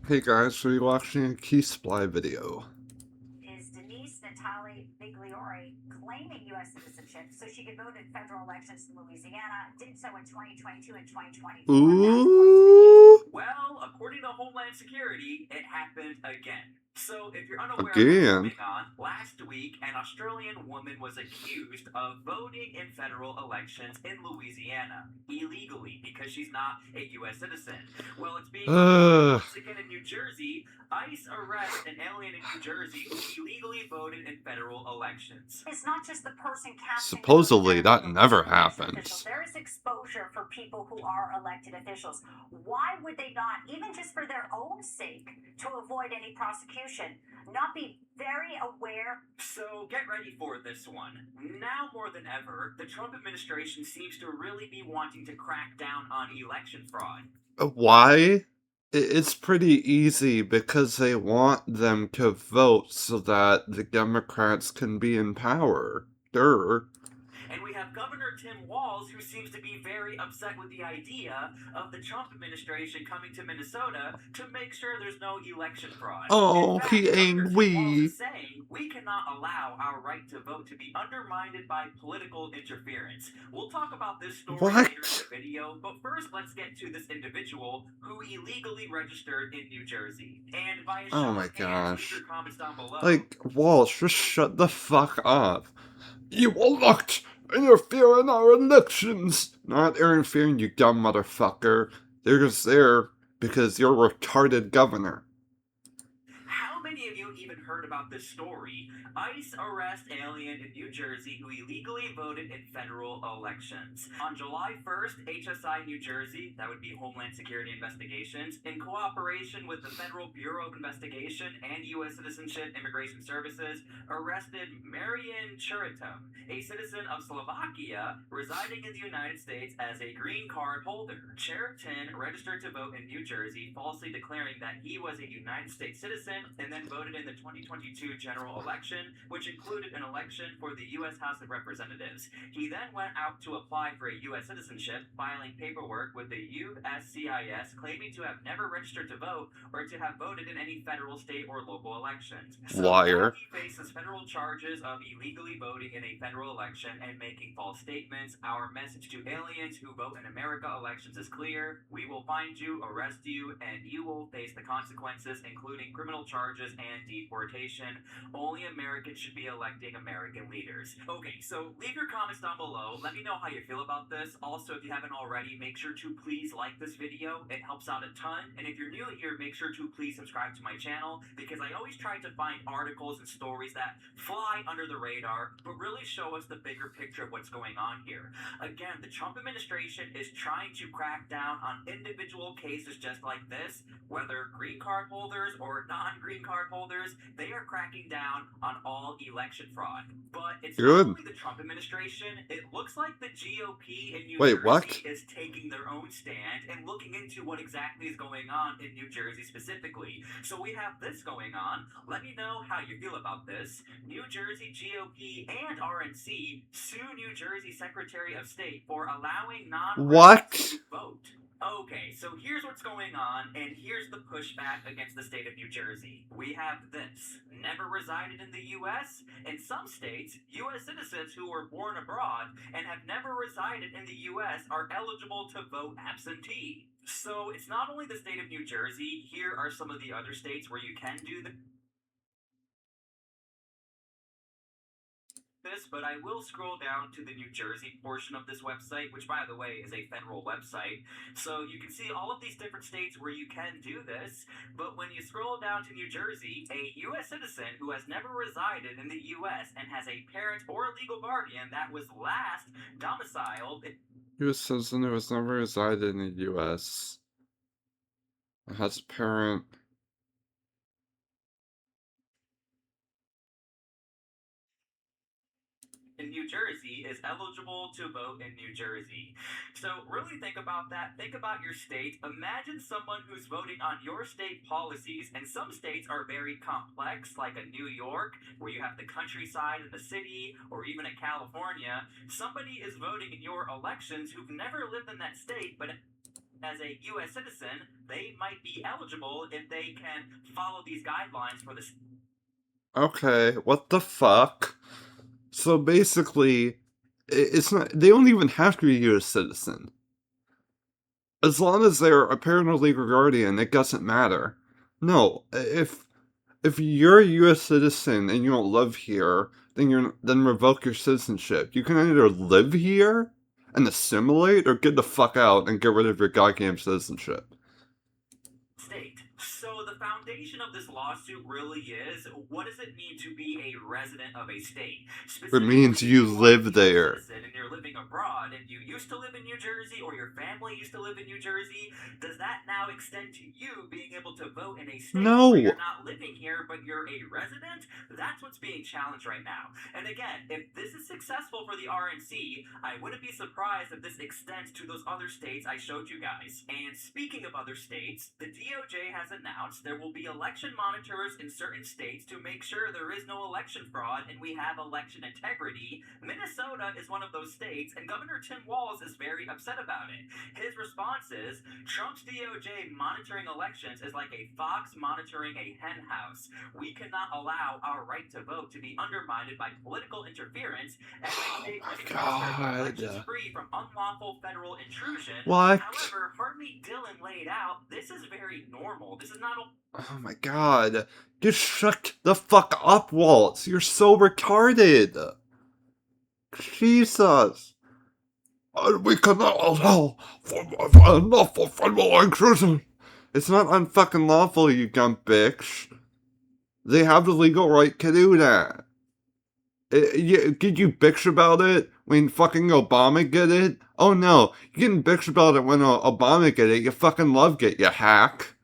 Hey guys, are you watching a Key Supply video? Is Denise Natali Bigliori claiming U.S. citizenship so she could vote in federal elections in Louisiana, did so in 2022 and 2024. That's according to the case. Ooh, Well, according to Homeland Security, it happened again. So, if you're unaware of what's again? going on, last week an Australian woman was accused of voting in federal elections in Louisiana illegally because she's not a U.S. citizen. Well, it's being reported Uh, once again in New Jersey. ICE arrests an alien in New Jersey who illegally voted in federal elections. It's not just the person casting the vote supposedly there who that votes never for elected officials. happens. There is exposure for people who are elected officials. Why would they not, even just for their own sake, to avoid any prosecution, not be very aware? So get ready for this one. Now more than ever, the Trump administration seems to really be wanting to crack down on election fraud. Why? It's pretty easy because they want them to vote so that the Democrats can be in power. Durr. And we have Governor Tim Walz, who seems to be very upset with the idea of the Trump administration coming to Minnesota to make sure there's no election fraud. In Oh, he fact, Governor Tim Walz angry. is saying we cannot allow our right to vote to be undermined by political interference. We'll talk about this story later in What? the video, but first let's get to this individual who illegally registered in New Jersey. And by a Oh show my of hands, leave gosh. your comments down below. Like, Walsh, just shut the fuck up. You will not interfere in our elections! Not interfering, you dumb motherfucker. They're just there because you're a retarded governor. How many of you even heard about this story? ICE arrests alien in New Jersey who illegally voted in federal elections. On July 1st, HSI New Jersey, that would be Homeland Security Investigations, in cooperation with the Federal Bureau of Investigation and U.S. Citizenship Immigration Services, arrested Marian Churitom, a citizen of Slovakia residing in the United States as a green card holder. Churitom registered to vote in New Jersey, falsely declaring that he was a United States citizen and then voted in the 2022 general election, which included an election for the U.S. House of Representatives. He then went out to apply for a U.S. citizenship, filing paperwork with the USCIS, claiming to have never registered to vote or to have voted in any federal, state, or local elections. So now Liar. he faces federal charges of illegally voting in a federal election and making false statements. Our message to aliens who vote in America elections is clear. We will find you, arrest you, and you will face the consequences, including criminal charges and deportation. Only Americans should be electing American leaders. Okay, so leave your comments down below. Let me know how you feel about this. Also, if you haven't already, make sure to please like this video. It helps out a ton. And if you're new here, make sure to please subscribe to my channel because I always try to find articles and stories that fly under the radar, but really show us the bigger picture of what's going on here. Again, the Trump administration is trying to crack down on individual cases just like this, whether green card holders or non-green card holders. They are cracking down on all election fraud. But it's not Good. only the Trump administration, it looks like the GOP in New Wait, Jersey what? is taking their own stand and looking into what exactly is going on in New Jersey specifically. So we have this going on. Let me know how you feel about this. New Jersey GOP and RNC sue New Jersey Secretary of State for allowing non-residents What? to vote. Okay, so here's what's going on, and here's the pushback against the state of New Jersey. We have this: never resided in the U.S. In some states, U.S. citizens who were born abroad and have never resided in the U.S. are eligible to vote absentee. So it's not only the state of New Jersey, here are some of the other states where you can do this, but I will scroll down to the New Jersey portion of this website, which, by the way, is a federal website. So you can see all of these different states where you can do this. But when you scroll down to New Jersey, a U.S. citizen who has never resided in the U.S. and has a parent or legal guardian that was last domiciled U.S. citizen who has never resided in the U.S. has a parent. in New Jersey is eligible to vote in New Jersey. So really think about that. Think about your state. Imagine someone who's voting on your state policies, and some states are very complex, like a New York, where you have the countryside and the city, or even a California. Somebody is voting in your elections who've never lived in that state, but as a U.S. citizen, they might be eligible if they can follow these guidelines for the. Okay, what the fuck? So basically, it's not. They don't even have to be a U.S. citizen. As long as they're a parent or legal guardian, it doesn't matter. No, if you're a U.S. citizen and you don't live here, then revoke your citizenship. You can either live here and assimilate, or get the fuck out and get rid of your goddamn citizenship. State. So the foundation of this lawsuit really is, what does it mean to be a resident of a state? It means you live there. Citizen and you're living abroad and you used to live in New Jersey or your family used to live in New Jersey, does that now extend to you being able to vote in a state No. where you're not living here but you're a resident? That's what's being challenged right now. And again, if this is successful for the RNC, I wouldn't be surprised if this extends to those other states I showed you guys. And speaking of other states, the DOJ has announced there will be election monitors in certain states to make sure there is no election fraud and we have election integrity. Minnesota is one of those states, and Governor Tim Walz is very upset about it. His response is, Trump's DOJ monitoring elections is like a fox monitoring a hen house. We cannot allow our right to vote to be undermined by political interference and make elections free from unlawful federal intrusion. What? However, Hartley Dillon laid out, this is very normal. This is not a. Oh my god. Just shut the fuck up, Waltz. You're so retarded. Jesus. We cannot allow unlawful federal intrusion. It's not unfucking lawful, you dumb bitch. They have the legal right to do that. Did you bitch about it when fucking Obama did it? Oh no, you didn't bitch about it when Obama did it. You fucking loved it, you hack.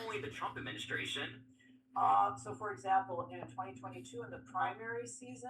Only the Trump administration. So, for example, in 2022, in the primary season,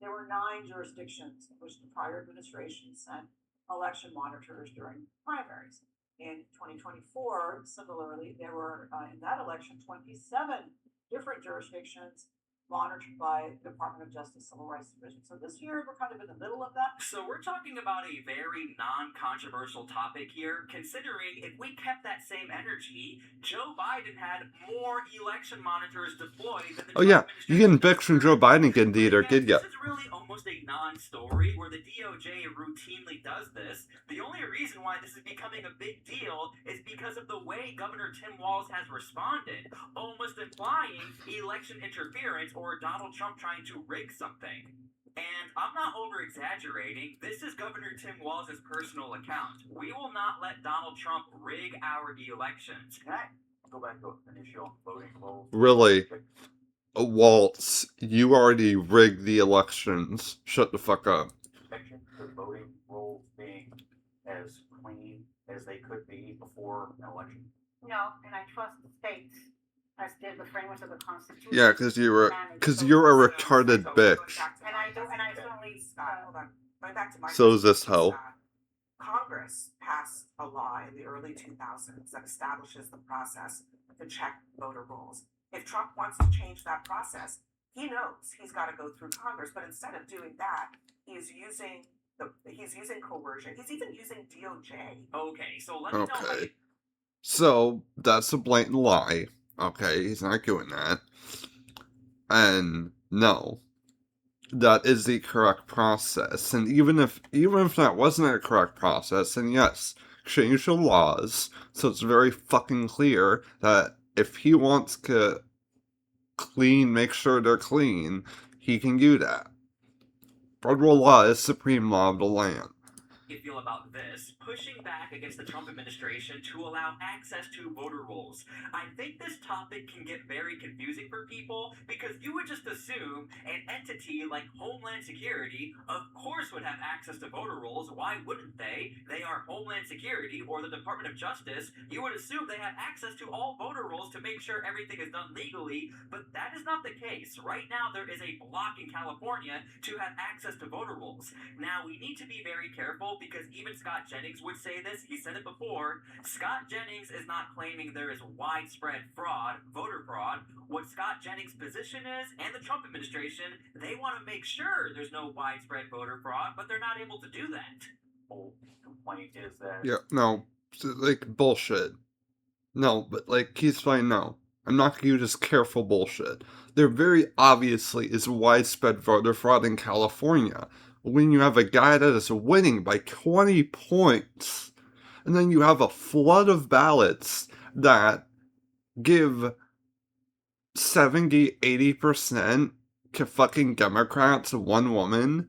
there were 9 jurisdictions in which the prior administration sent election monitors during primaries. In 2024, similarly, there were in that election 27 different jurisdictions monitored by the Department of Justice Civil Rights Division. So this year we're kind of in the middle of that. So we're talking about a very non-controversial topic here, considering if we kept that same energy, Joe Biden had more election monitors deployed than the Oh yeah, you didn't bitch from Joe Biden getting either, did ya? This is really almost a non-story where the DOJ routinely does this. The only reason why this is becoming a big deal is because of the way Governor Tim Walz has responded, almost implying election interference or Donald Trump trying to rig something. And I'm not over-exaggerating. This is Governor Tim Walz's personal account. We will not let Donald Trump rig our elections. Can I go back to an issue on voting rolls? Really? Waltz, you already rigged the elections. Shut the fuck up. Expectation the voting rolls being as clean as they could be before an election. No, and I trust the states as did the framers of the Constitution. Yeah, because you're a retarded bitch. And I certainly Hold on. Going back to my So is this hoe. Congress passed a law in the early 2000s that establishes the process to check voter rolls. If Trump wants to change that process, he knows he's got to go through Congress. But instead of doing that, he's using coercion. He's even using DOJ. Okay, so let me know. Okay. So that's a blatant lie. Okay, he's not doing that. And no, that is the correct process. And even if that wasn't a correct process, then yes, change the laws so it's very fucking clear that if he wants to make sure they're clean, he can do that. Federal law is supreme law of the land. You feel about this, pushing back against the Trump administration to allow access to voter rolls. I think this topic can get very confusing for people because you would just assume an entity like Homeland Security, of course, would have access to voter rolls. Why wouldn't they? They are Homeland Security or the Department of Justice. You would assume they have access to all voter rolls to make sure everything is done legally, but that is not the case. Right now, there is a block in California to have access to voter rolls. Now, we need to be very careful because even Scott Jennings would say this. He said it before. Scott Jennings is not claiming there is widespread fraud, voter fraud. What Scott Jennings' position is, and the Trump administration, they want to make sure there's no widespread voter fraud, but they're not able to do that. whole complaint is that Yeah, no, like, bullshit. No, but, like, he's fine, no. I'm not gonna use this careful bullshit. There very obviously is widespread voter fraud in California. When you have a guy that is winning by 20 points, and then you have a flood of ballots that give 70-80% to fucking Democrats, one woman,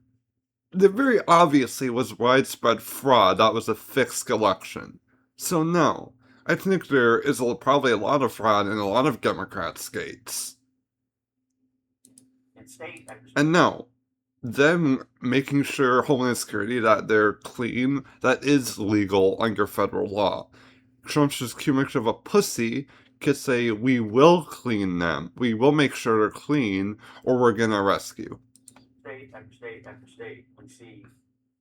there very obviously was widespread fraud. That was a fixed election. So no, I think there is probably a lot of fraud in a lot of Democrat states. in state after state. And no, them making sure Homeland Security that they're clean, that is legal under federal law. Trump's just too much of a pussy to say, we will clean them, we will make sure they're clean, or we're gonna arrest you. State after state after state, we see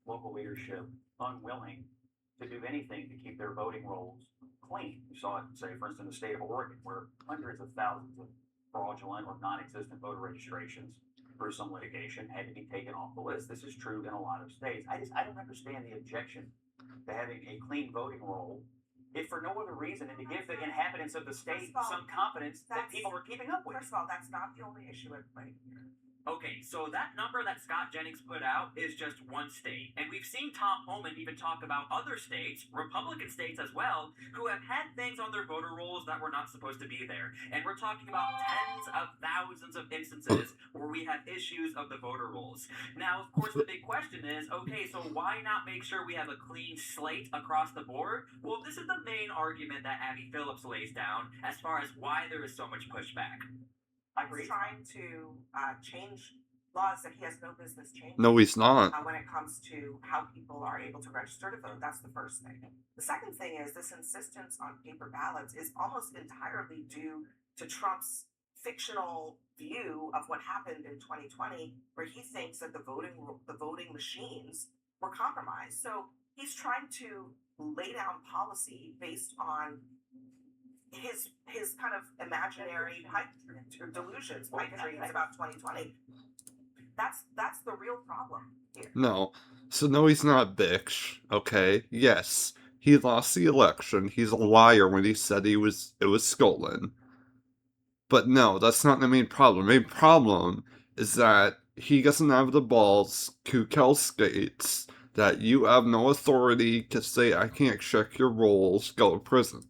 local leadership unwilling to do anything to keep their voting rolls clean. You saw it, say, for instance, in the state of Oregon, where hundreds of thousands of fraudulent or non-existent voter registrations through some litigation had to be taken off the list. This is true in a lot of states. I don't understand the objection to having a clean voting roll, if for no other reason than to give the inhabitants of the state some confidence that people are keeping up with. First of all, that's not the only issue at play. Okay, so that number that Scott Jennings put out is just one state. And we've seen Tom Homan even talk about other states, Republican states as well, who have had things on their voter rolls that were not supposed to be there. And we're talking about tens of thousands of instances where we have issues of the voter rolls. Now, of course, the big question is, okay, so why not make sure we have a clean slate across the board? Well, this is the main argument that Abby Phillips lays down as far as why there is so much pushback. He's trying to change laws that he has no business changing. No, he's not. When it comes to how people are able to register to vote, that's the first thing. The second thing is this insistence on paper ballots is almost entirely due to Trump's fictional view of what happened in 2020, where he thinks that the voting machines were compromised. So he's trying to lay down policy based on his kind of imaginary pipe dreams about 2020. That's the real problem here. No. So no, he's not a bitch, okay? Yes, he lost the election. He's a liar when he said it was stolen. But no, that's not the main problem. The main problem is that he doesn't have the balls to tell states that you have no authority to say, I can't check your rolls, go to prison.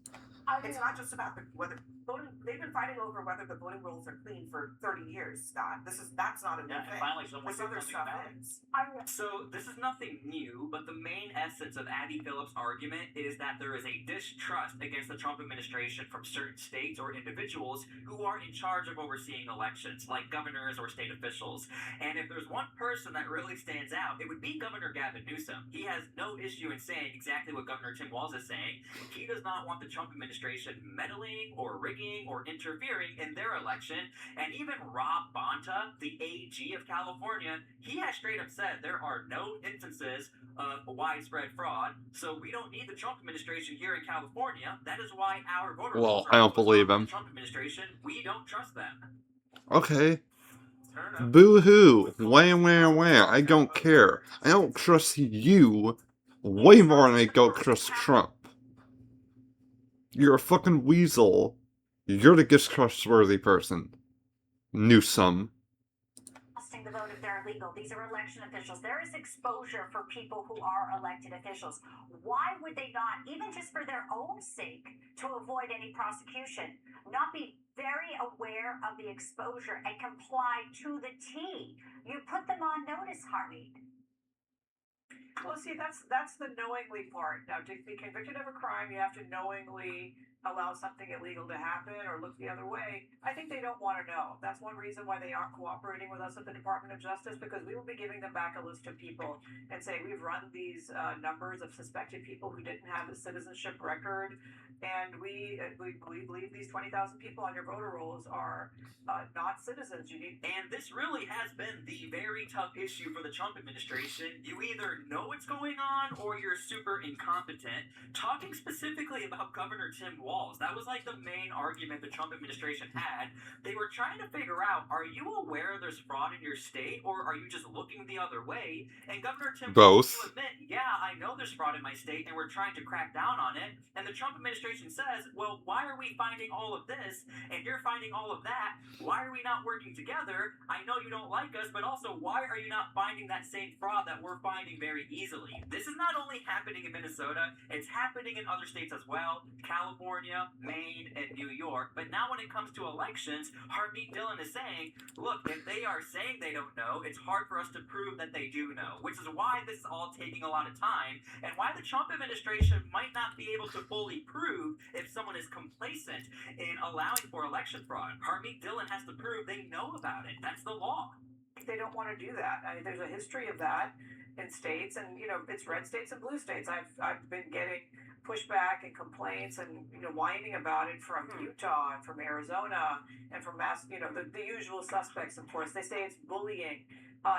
It's not just about whether voting. They've been fighting over whether the voting rolls are clean for 30 years, Scott. That's not a new Yeah, thing. and finally someone This did other something stuff about it. is. So this is nothing new, but the main essence of Abby Phillips' argument is that there is a distrust against the Trump administration from certain states or individuals who are in charge of overseeing elections, like governors or state officials. And if there's one person that really stands out, it would be Governor Gavin Newsom. He has no issue in saying exactly what Governor Tim Walz is saying. He does not want the Trump administration meddling or rigging or interfering in their election. And even Rob Bonta, the AG of California, he has straight up said there are no instances of widespread fraud, so we don't need the Trump administration here in California. That is why our voter rolls are I don't always believe on him. the Trump administration. We don't trust them. Okay. Boo-hoo. Wah. I don't care. I don't trust you way more than I don't trust Trump. You're a fucking weasel. You're the distrustworthy person. Newsom. The vote if they're illegal. These are election officials. There is exposure for people who are elected officials. Why would they not, even just for their own sake, to avoid any prosecution, not be very aware of the exposure and comply to the T? You put them on notice, Harmeet. Well, see, that's the knowingly part. Now, to be convicted of a crime, you have to knowingly allow something illegal to happen or look the other way. I think they don't want to know. That's one reason why they aren't cooperating with us at the Department of Justice, because we will be giving them back a list of people and say, we've run these numbers of suspected people who didn't have a citizenship record, and we believe these 20,000 people on your voter rolls are not citizens. And this really has been the very tough issue for the Trump administration. You either know what's going on or you're super incompetent. Talking specifically about Governor Tim Walz, walls. That was like the main argument the Trump administration had. They were trying to figure out, are you aware there's fraud in your state, or are you just looking the other way? And Governor Tim Walz Both. will admit, yeah, I know there's fraud in my state, and we're trying to crack down on it. And the Trump administration says, well, why are we finding all of this, and you're finding all of that? Why are we not working together? I know you don't like us, but also, why are you not finding that same fraud that we're finding very easily? This is not only happening in Minnesota, it's happening in other states as well, California, Maine, and New York. But now when it comes to elections, Harmeet Dillon is saying, look, if they are saying they don't know, it's hard for us to prove that they do know, which is why this is all taking a lot of time, and why the Trump administration might not be able to fully prove if someone is complacent in allowing for election fraud. Harmeet Dillon has to prove they know about it. That's the law. They don't want to do that. I mean, there's a history of that in states, and it's red states and blue states. I've been getting pushback and complaints and whining about it from Utah and from Arizona and from the usual suspects. Of course, they say it's bullying.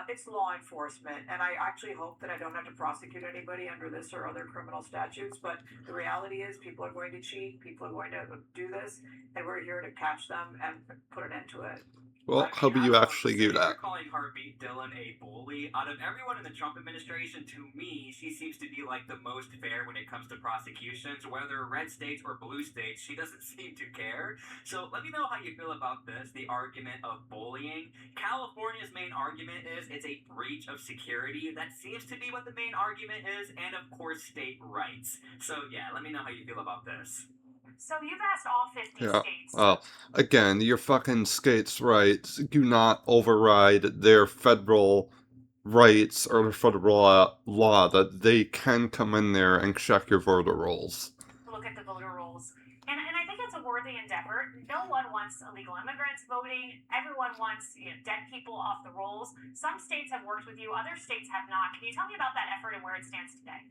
It's law enforcement, and I actually hope that I don't have to prosecute anybody under this or other criminal statutes. But the reality is, people are going to cheat, people are going to do this, and we're here to catch them and put an end to it. Well, how do you actually do that? You're calling Harmeet Dillon a bully. Out of everyone in the Trump administration, to me, she seems to be like the most fair when it comes to prosecutions. Whether red states or blue states, she doesn't seem to care. So let me know how you feel about this, the argument of bullying. California's main argument is it's a breach of security. That seems to be what the main argument is, and of course, state rights. So yeah, let me know how you feel about this. So you've asked all 50 Yeah. states. Well, again, your fucking states' rights do not override their federal rights or the federal law that they can come in there and check your voter rolls. Look at the voter rolls. And I think it's a worthy endeavor. No one wants illegal immigrants voting. Everyone wants dead people off the rolls. Some states have worked with you. Other states have not. Can you tell me about that effort and where it stands today?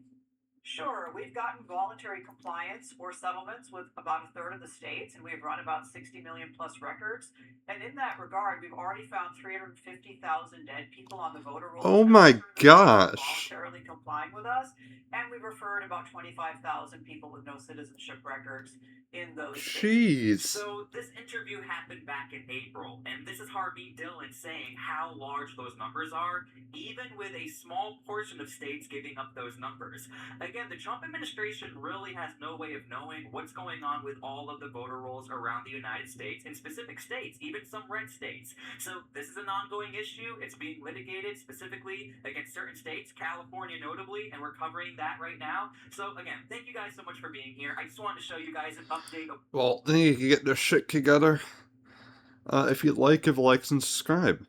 Sure, we've gotten voluntary compliance or settlements with about a third of the states, and we've run about 60 million plus records. And in that regard, we've already found 350,000 dead people on the voter rolls. Oh my gosh. Voluntarily complying with us, and we've referred about 25,000 people with no citizenship records in those states. Jeez. So this interview happened back in April, and this is Harmeet Dillon saying how large those numbers are, even with a small portion of states giving up those numbers. Again, the Trump administration really has no way of knowing what's going on with all of the voter rolls around the United States, in specific states, even some red states. So this is an ongoing issue. It's being litigated specifically against certain states, California notably, and we're covering that right now. So again, thank you guys so much for being here. I just wanted to show you guys an update of... Well, then you can get this shit together. If you'd like, give likes and subscribe.